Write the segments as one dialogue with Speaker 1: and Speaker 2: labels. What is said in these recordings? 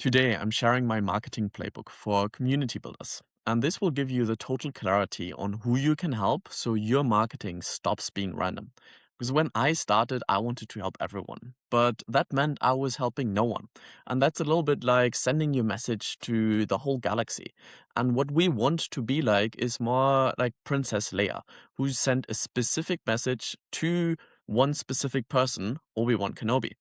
Speaker 1: Today, I'm sharing my marketing playbook for community builders. And this will give you the total clarity on who you can help so your marketing stops being random. Because when I started, I wanted to help everyone, but that meant I was helping no one. And that's a little bit like sending your message to the whole galaxy. And what we want to be like is more like Princess Leia, who sent a specific message to one specific person, Obi-Wan Kenobi.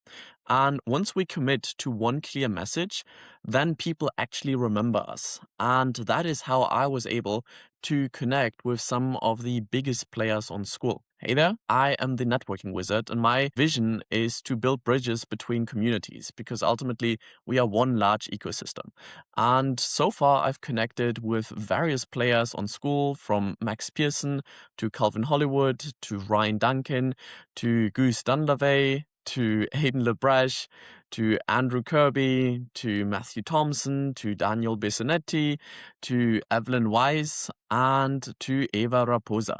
Speaker 1: And once we commit to one clear message, then people actually remember us. And that is how I was able to connect with some of the biggest players on school. Hey there, I am the networking wizard, and my vision is to build bridges between communities because ultimately we are one large ecosystem. And so far, I've connected with various players on school from Max Pearson to Calvin Hollywood to Ryan Duncan to Goose Dunlavey to Hayden LeBreche, to Andrew Kirby, to Matthew Thompson, to Daniel Bisonetti, to Evelyn Weiss, and to Eva Raposa.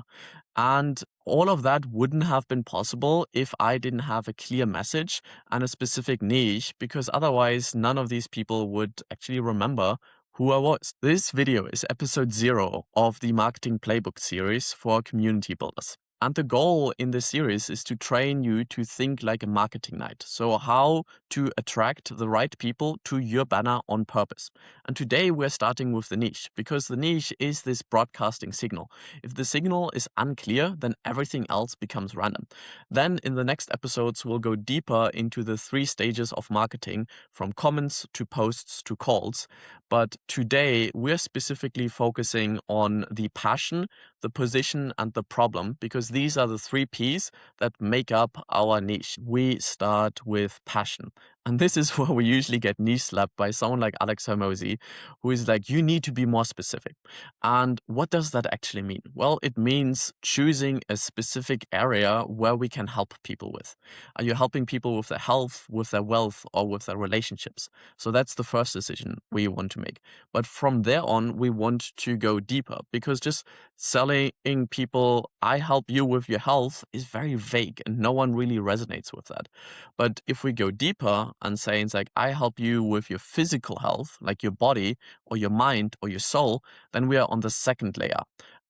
Speaker 1: And all of that wouldn't have been possible if I didn't have a clear message and a specific niche, because otherwise none of these people would actually remember who I was. This video is episode 0 of the Marketing Playbook series for community builders. And the goal in this series is to train you to think like a marketing knight. So how to attract the right people to your banner on purpose. And today we're starting with the niche because the niche is this broadcasting signal. If the signal is unclear, then everything else becomes random. Then in the next episodes, we'll go deeper into the 3 stages of marketing from comments to posts to calls. But today we're specifically focusing on the passion, the position, and the problem, because these are the 3 Ps that make up our niche. We start with passion. And this is where we usually get knee slapped by someone like Alex Hermosi, who is like, you need to be more specific. And what does that actually mean? Well, it means choosing a specific area where we can help people with. Are you helping people with their health, with their wealth, or with their relationships? So that's the first decision we want to make. But from there on, we want to go deeper because just selling people, I help you with your health is very vague and no one really resonates with that. But if we go deeper and say it's like, I help you with your physical health, like your body or your mind or your soul, then we are on the second layer.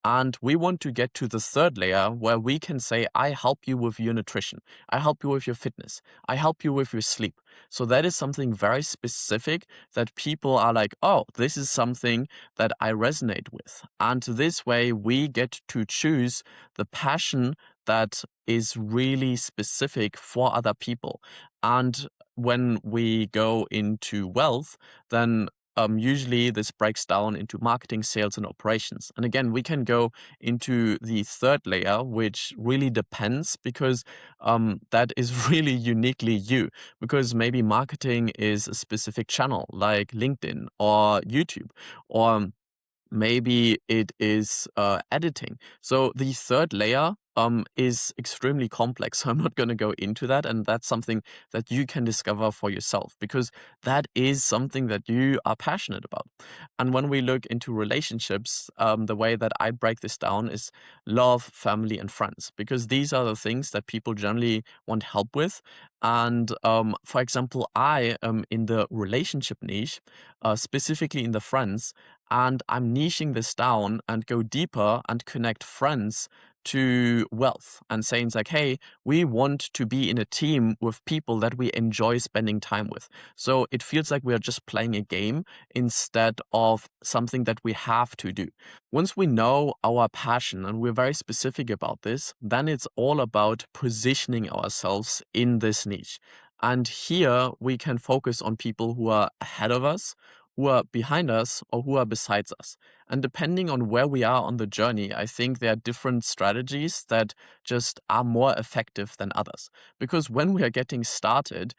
Speaker 1: And we want to get to the third layer where we can say, I help you with your nutrition. I help you with your fitness. I help you with your sleep. So that is something very specific that people are like, oh, this is something that I resonate with. And this way we get to choose the passion that is really specific for other people. And when we go into wealth, then usually this breaks down into marketing, sales, and operations. And again, we can go into the third layer, which really depends because that is really uniquely you. Because maybe marketing is a specific channel like LinkedIn or YouTube, or maybe it is editing. So the third layer is extremely complex. So I'm not going to go into that. And that's something that you can discover for yourself because that is something that you are passionate about. And when we look into relationships, the way that I break this down is love, family, and friends, because these are the things that people generally want help with. And for example, I am in the relationship niche, specifically in the friends, and I'm niching this down and go deeper and connect friends to wealth and saying it's like, hey, we want to be in a team with people that we enjoy spending time with. So it feels like we are just playing a game instead of something that we have to do. Once we know our passion and we're very specific about this, then it's all about positioning ourselves in this niche. And here we can focus on people who are ahead of us, who are behind us, or who are besides us. And depending on where we are on the journey, I think there are different strategies that just are more effective than others. Because when we are getting started,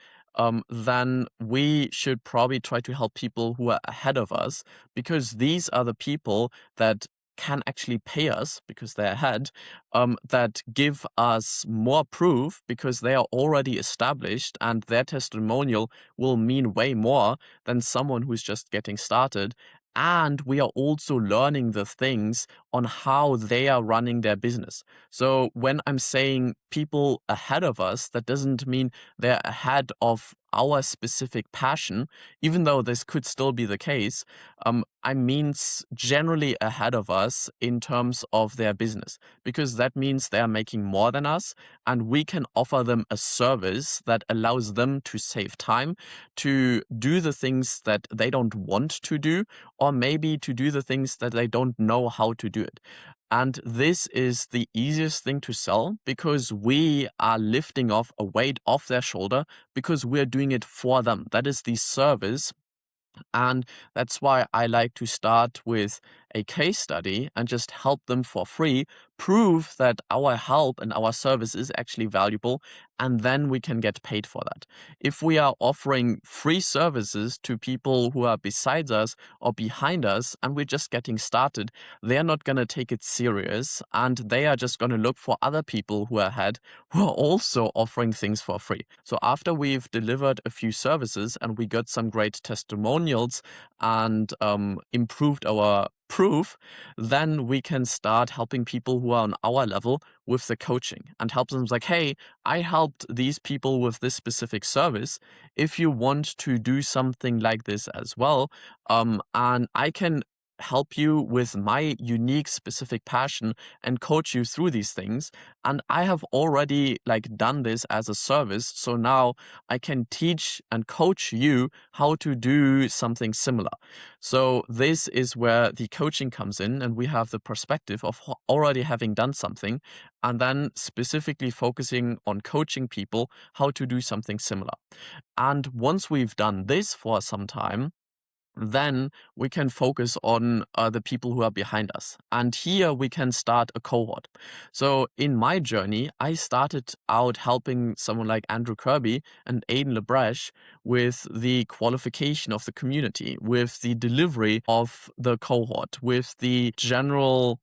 Speaker 1: then we should probably try to help people who are ahead of us because these are the people that can actually pay us because they're ahead, that give us more proof because they are already established and their testimonial will mean way more than someone who's just getting started. And we are also learning the things on how they are running their business. So when I'm saying people ahead of us, that doesn't mean they're ahead of our specific passion, even though this could still be the case, I means generally ahead of us in terms of their business, because that means they are making more than us, and we can offer them a service that allows them to save time, to do the things that they don't want to do, or maybe to do the things that they don't know how to do it. And this is the easiest thing to sell because we are lifting off a weight off their shoulder because we're doing it for them. That is the service, and that's why I like to start with a case study and just help them for free, prove that our help and our service is actually valuable, and then we can get paid for that. If we are offering free services to people who are besides us or behind us and we're just getting started, they're not going to take it serious, and they are just going to look for other people who are ahead who are also offering things for free. So after we've delivered a few services and we got some great testimonials and improved our proof, then we can start helping people who are on our level with the coaching and help them like, hey, I helped these people with this specific service. If you want to do something like this as well, and I can help you with my unique specific passion and coach you through these things, and I have already like done this as a service, so now I can teach and coach you how to do something similar. So this is where the coaching comes in, and we have the perspective of already having done something and then specifically focusing on coaching people how to do something similar. And once we've done this for some time, then we can focus on the people who are behind us. And here we can start a cohort. So in my journey, I started out helping someone like Andrew Kirby and Aidan Lebrecht with the qualification of the community, with the delivery of the cohort, with the general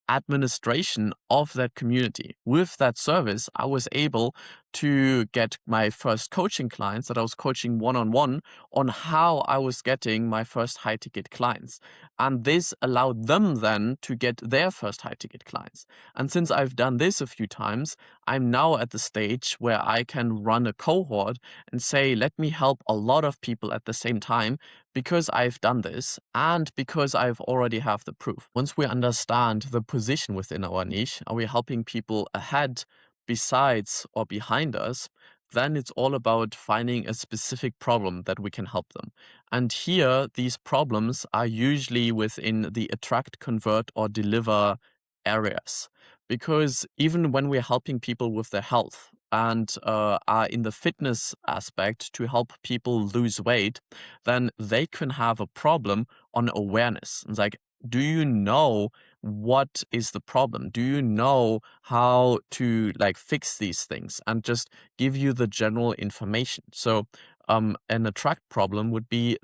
Speaker 1: administration of that community. With that service, I was able to get my first coaching clients that I was coaching one on how I was getting my first high ticket clients. And this allowed them then to get their first high ticket clients. And since I've done this a few times, I'm now at the stage where I can run a cohort and say, let me help a lot of people at the same time because I've done this and because I've already have the proof. Once we understand the position within our niche, are we helping people ahead, besides, or behind us, then it's all about finding a specific problem that we can help them. And here, these problems are usually within the attract, convert, or deliver areas. Because even when we're helping people with their health and are in the fitness aspect to help people lose weight, then they can have a problem on awareness. It's like, do you know what is the problem? Do you know how to like fix these things and just give you the general information? So an attract problem would be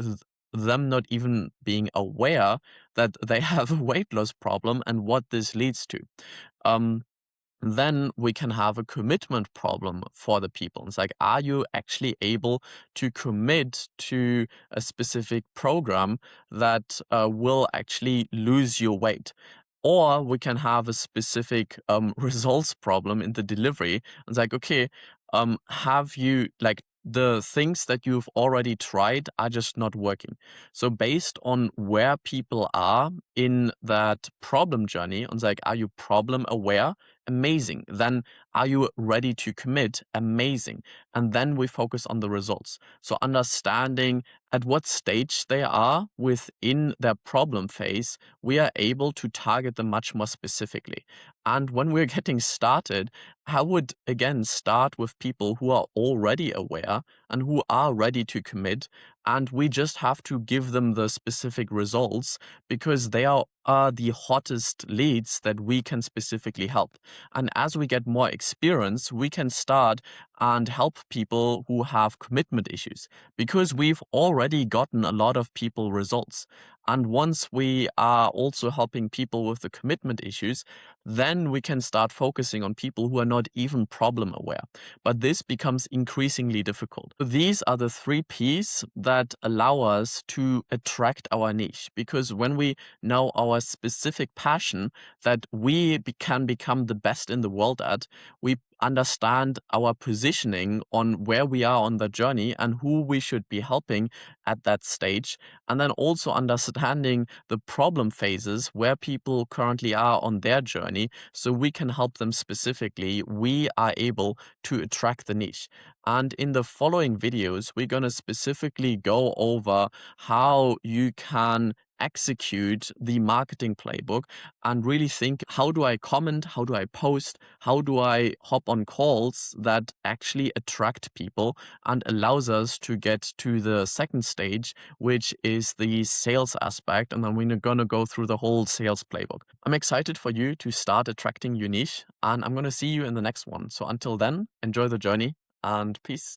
Speaker 1: them not even being aware that they have a weight loss problem and what this leads to. Um, then we can have a commitment problem for the people. It's like, are you actually able to commit to a specific program that will actually lose your weight? Or we can have a specific results problem in the delivery. It's like, okay, have you like the things that you've already tried are just not working. So based on where people are in that problem journey, it's like, are you problem aware? Amazing. Then are you ready to commit? Amazing. And then we focus on the results. So understanding at what stage they are within their problem phase, we are able to target them much more specifically. And when we're getting started, I would again start with people who are already aware and who are ready to commit. And we just have to give them the specific results because they are the hottest leads that we can specifically help. And as we get more experience, we can start and help people who have commitment issues because we've already gotten a lot of people results. And once we are also helping people with the commitment issues, then we can start focusing on people who are not even problem aware. But this becomes increasingly difficult. So these are the 3 Ps that allow us to attract our niche, because when we know our specific passion that can become the best in the world at, we understand our positioning on where we are on the journey and who we should be helping at that stage. And then also understanding the problem phases where people currently are on their journey so we can help them specifically. We are able to attract the niche. And in the following videos, we're going to specifically go over how you can execute the marketing playbook and really think, how do I comment? How do I post? How do I hop on calls that actually attract people and allows us to get to the second stage, which is the sales aspect. And then we're going to go through the whole sales playbook. I'm excited for you to start attracting your niche, and I'm going to see you in the next one. So until then, enjoy the journey and peace.